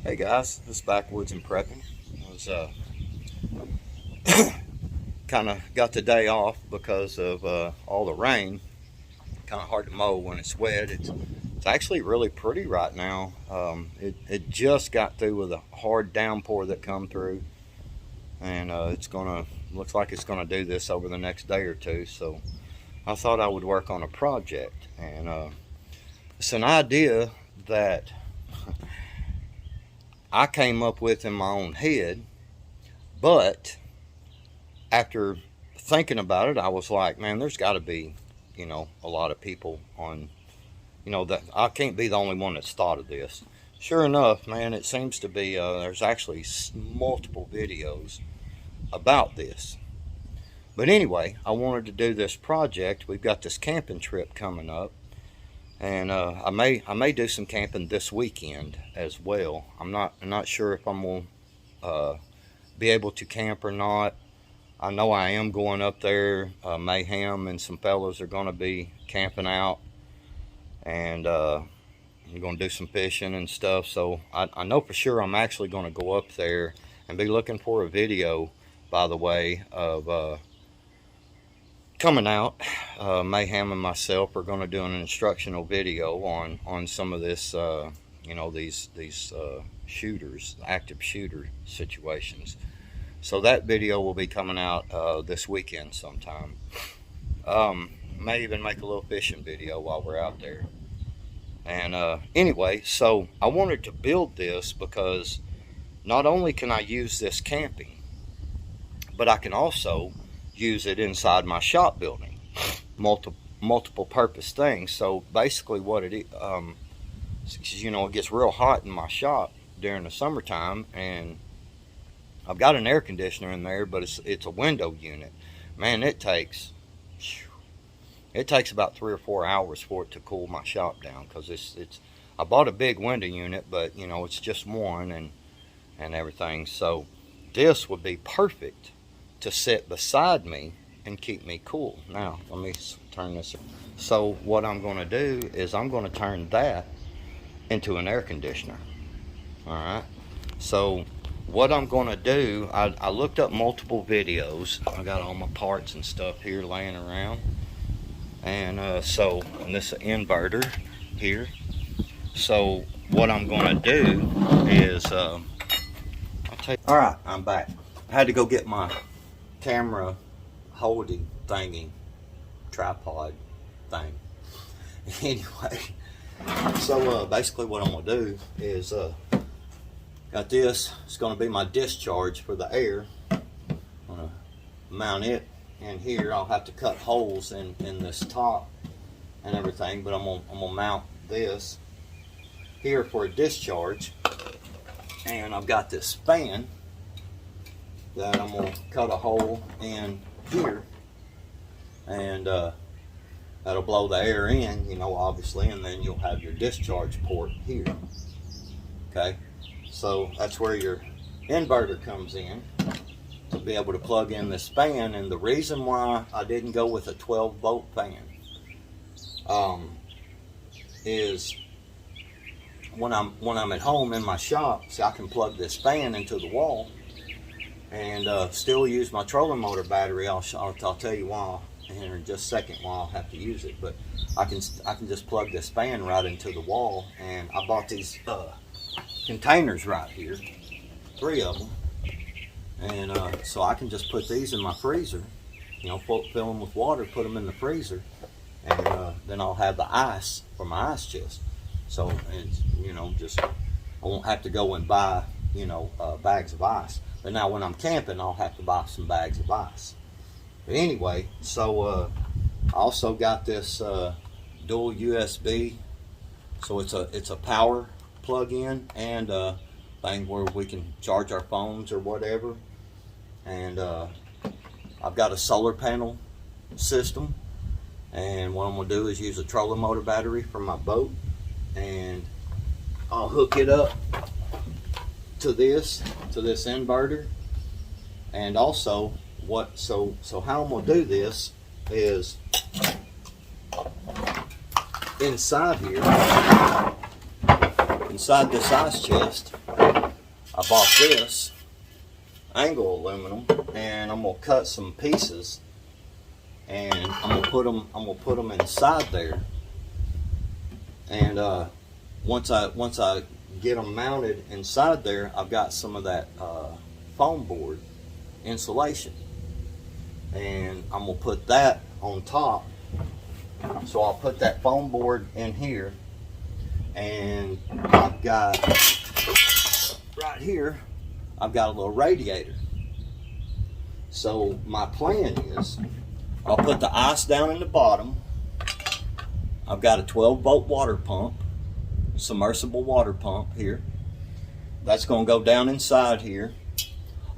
Hey guys, this is Backwoods and Prepping. I was kind of got the day off because of all the rain. Kind of hard to mow when it's wet. It's actually really pretty right now. It just got through with a hard downpour that come through, and looks like it's gonna do this over the next day or two. So I thought I would work on a project, and it's an idea that I came up with in my own head, but after thinking about it, I was like, man, there's got to be, a lot of people on, that I can't be the only one that's thought of this. Sure enough, man, it seems to be, there's actually multiple videos about this. But anyway, I wanted to do this project. We've got this camping trip coming up, and I may do some camping this weekend as well. I'm not sure if I'm gonna be able to camp or not. I know I am going up there. Mayhem and some fellas are going to be camping out, and we're going to do some fishing and stuff. So I know for sure I'm actually going to go up there and be looking for a video, by the way, of coming out. Mayhem and myself are going to do an instructional video on some of this, these shooters, active shooter situations. So that video will be coming out this weekend sometime. May even make a little fishing video while we're out there. And anyway, so I wanted to build this because not only can I use this camping, but I can also use it inside my shop building. Multiple purpose things. So basically what it is, it gets real hot in my shop during the summertime, and I've got an air conditioner in there, but it's a window unit. Man, it takes about 3 or 4 hours for it to cool my shop down, because I bought a big window unit, but it's just one and everything. So this would be perfect to sit beside me and keep me cool. Now let me turn this. So what I'm going to do is I'm going to turn that into an air conditioner. All right. So what I'm going to do, I looked up multiple videos. I got all my parts and stuff here laying around. And this is an inverter here. So what I'm going to do is, alright, I'm back. I had to go get my camera holding thingy, tripod thing. Anyway, so basically what I'm going to do is, got this. It's going to be my discharge for the air. I'm going to mount it in here. I'll have to cut holes in this top and everything, but I'm going to mount this here for a discharge. And I've got this fan that I'm going to cut a hole in here, and that'll blow the air in, obviously, and then you'll have your discharge port here. Okay. So that's where your inverter comes in to be able to plug in this fan. And the reason why I didn't go with a 12-volt fan is when I'm at home in my shop, see, I can plug this fan into the wall and still use my trolling motor battery. I'll tell you why in just a second why I'll have to use it, but I can just plug this fan right into the wall. And I bought these containers right here, 3 of them, and so I can just put these in my freezer, fill them with water, put them in the freezer, and then I'll have the ice for my ice chest. So it's, just I won't have to go and buy bags of ice. But now when I'm camping, I'll have to buy some bags of ice. But anyway, so I also got this dual USB, so it's a power plug-in and thing where we can charge our phones or whatever. And I've got a solar panel system, and what I'm going to do is use a trolling motor battery for my boat, and I'll hook it up to this inverter. And also so how I'm going to do this is inside here, inside this ice chest, I bought this angle aluminum, and I'm gonna cut some pieces, and I'm gonna put them inside there. And once I get them mounted inside there, I've got some of that foam board insulation, and I'm gonna put that on top. So I'll put that foam board in here, and I've got right here, I've got a little radiator. So my plan is, I'll put the ice down in the bottom. I've got a 12-volt water pump, submersible water pump here. That's going to go down inside here.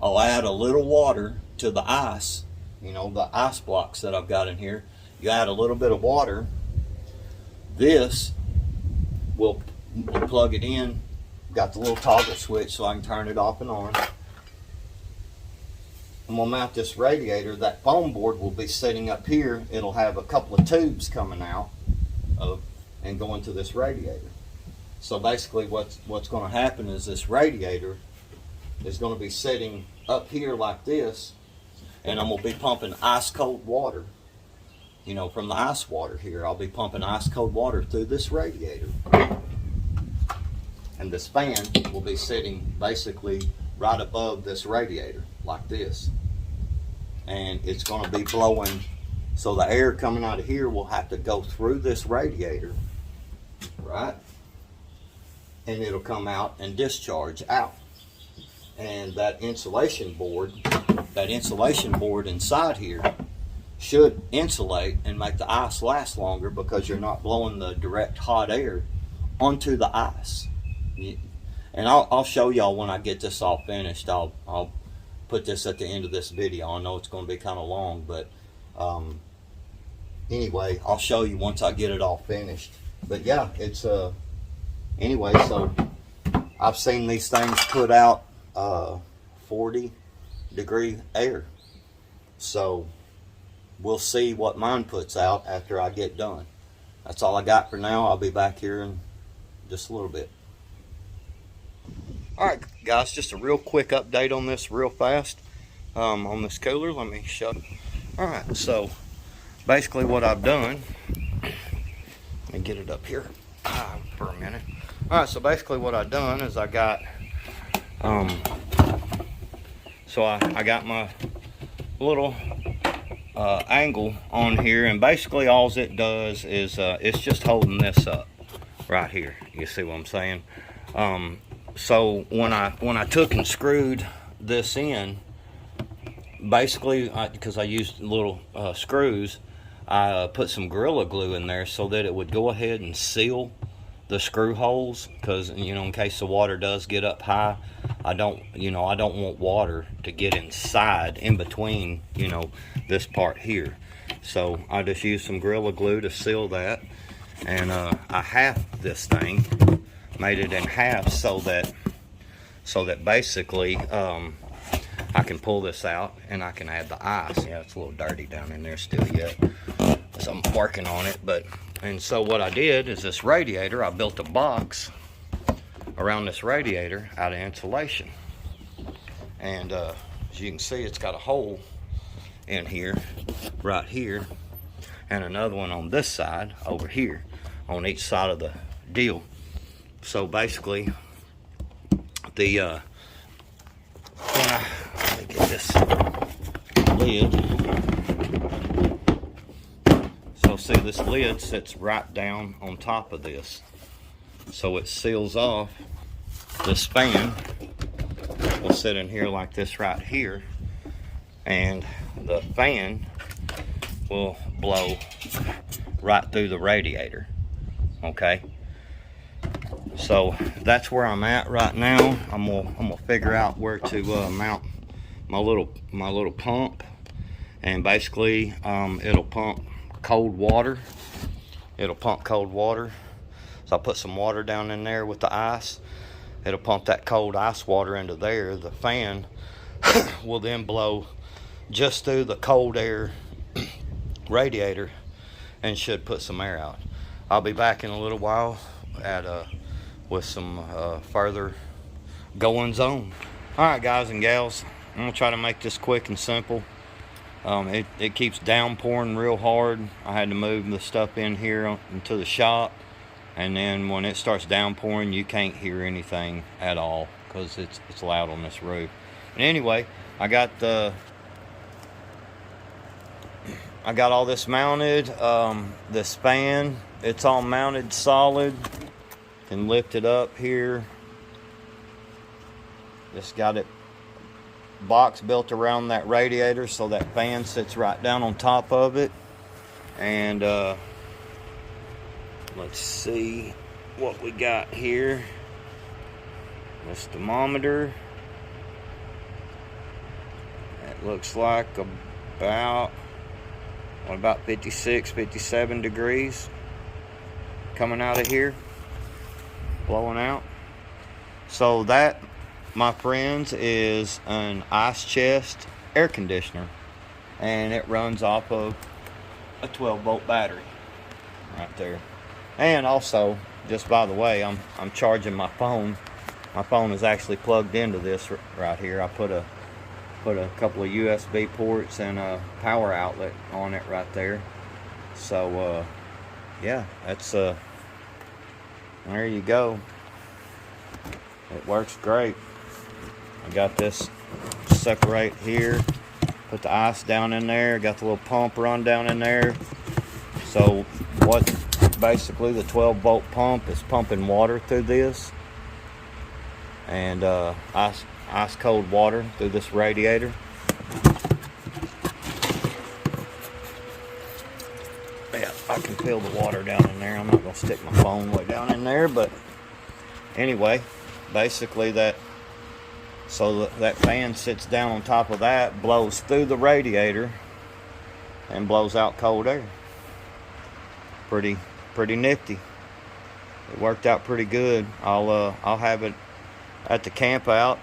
I'll add a little water to the ice, you know, the ice blocks that I've got in here. You add a little bit of water. This will plug it in. Got the little toggle switch so I can turn it off and on. I'm gonna mount this radiator. That foam board will be sitting up here. It'll have a couple of tubes coming out and going to this radiator. So basically what's going to happen is this radiator is going to be sitting up here like this, and I'm going to be pumping ice cold water, you know, from the ice water here. I'll be pumping ice cold water through this radiator, and this fan will be sitting basically right above this radiator like this, and it's going to be blowing. So the air coming out of here will have to go through this radiator, right? And it'll come out and discharge out. And that insulation board inside here should insulate and make the ice last longer, because you're not blowing the direct hot air onto the ice. And I'll show y'all when I get this all finished. I'll put this at the end of this video. I know it's going to be kind of long, but anyway, I'll show you once I get it all finished. But yeah, it's anyway, so I've seen these things put out 40-degree air. So we'll see what mine puts out after I get done. That's all I got for now. I'll be back here in just a little bit. Alright guys, just a real quick update on this real fast. On this cooler, let me show you. Alright, so basically what I've done, let me get it up here for a minute. Alright, so basically what I've done is I got I got my little angle on here, and basically all it does is it's just holding this up right here. You see what I'm saying? So when I took and screwed this in, basically because I used little screws, I put some Gorilla Glue in there so that it would go ahead and seal the screw holes, because, you know, in case the water does get up high, I don't want water to get inside in between, you know, this part here. So I just used some Gorilla Glue to seal that, and I halved this thing, made it in half so that basically I can pull this out and I can add the ice. Yeah, it's a little dirty down in there still yet, so I'm working on it. And so what I did is this radiator, I built a box around this radiator out of insulation. And as you can see, it's got a hole in here, right here, and another one on this side over here, on each side of the deal. So basically, let me get this lid. So see, this lid sits right down on top of this, so it seals off. This fan will sit in here like this right here, and the fan will blow right through the radiator. Okay, so that's where I'm at right now. I'm gonna figure out where to mount my little pump, and basically it'll pump cold water. It'll pump cold water. So I put some water down in there with the ice. It'll pump that cold ice water into there. The fan will then blow just through the cold air radiator and should put some air out. I'll be back in a little while with some further goings on. Alright guys and gals, I'm going to try to make this quick and simple. It keeps downpouring real hard. I had to move the stuff in here into the shop, and then when it starts downpouring you can't hear anything at all because it's loud on this roof. And anyway, I got all this mounted. This fan, it's all mounted solid. Can lift it up here. Just got it box built around that radiator so that fan sits right down on top of it. And let's see what we got here. This thermometer. It looks like about 56, 57 degrees coming out of here, blowing out. So that, my friends, is an ice chest air conditioner, and it runs off of a 12-volt battery right there. And also, just by the way, I'm charging my phone. My phone is actually plugged into this right here. I put a couple of USB ports and a power outlet on it right there. So yeah, that's there you go. It works great. I got this separate here, put the ice down in there, got the little pump run down in there. So what, basically the 12-volt pump is pumping water through this, and ice cold water through this radiator. Yeah, I can feel the water down in there. I'm not gonna stick my phone way down in there, but anyway, basically that fan sits down on top of that, blows through the radiator and blows out cold air. Pretty nifty. It worked out pretty good. I'll have it at the camp out.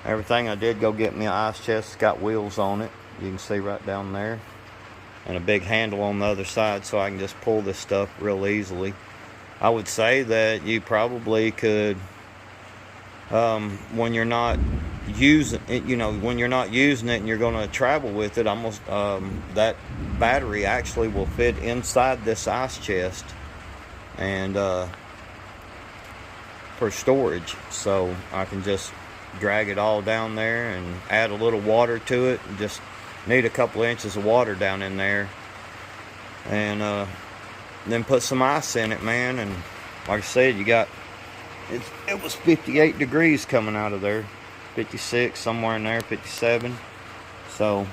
Everything I did go get me an ice chest. It's got wheels on it, you can see right down there, and a big handle on the other side so I can just pull this stuff real easily. I would say that you probably could, when you're not using it, when you're not using it and you're going to travel with it, almost that battery actually will fit inside this ice chest and for storage. So I can just drag it all down there and add a little water to it, and just need a couple inches of water down in there, and then put some ice in it, man. And like I said, you got it was 58 degrees coming out of there, 56 somewhere in there, 57. So,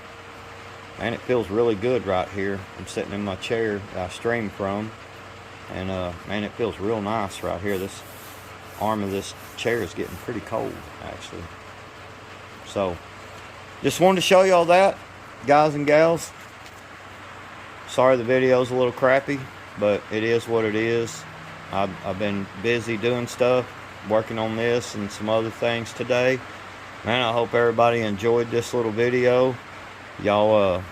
man, it feels really good right here. I'm sitting in my chair that I stream from, and man, it feels real nice right here. This arm of this chair is getting pretty cold actually. So just wanted to show you all that, guys and gals. Sorry the video's a little crappy, but it is what it is. I've been busy doing stuff, working on this and some other things today. Man, I hope everybody enjoyed this little video. Y'all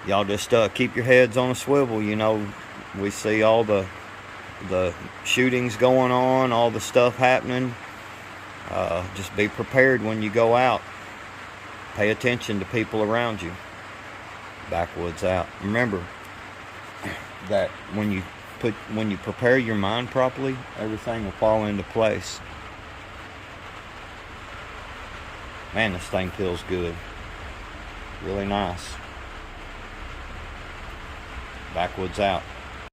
just keep your heads on a swivel. We see all the shootings going on, all the stuff happening. Just be prepared when you go out. Pay attention to people around you. Backwoods out. Remember that when you prepare your mind properly, everything will fall into place. Man, this thing feels good. Really nice. Backwoods out.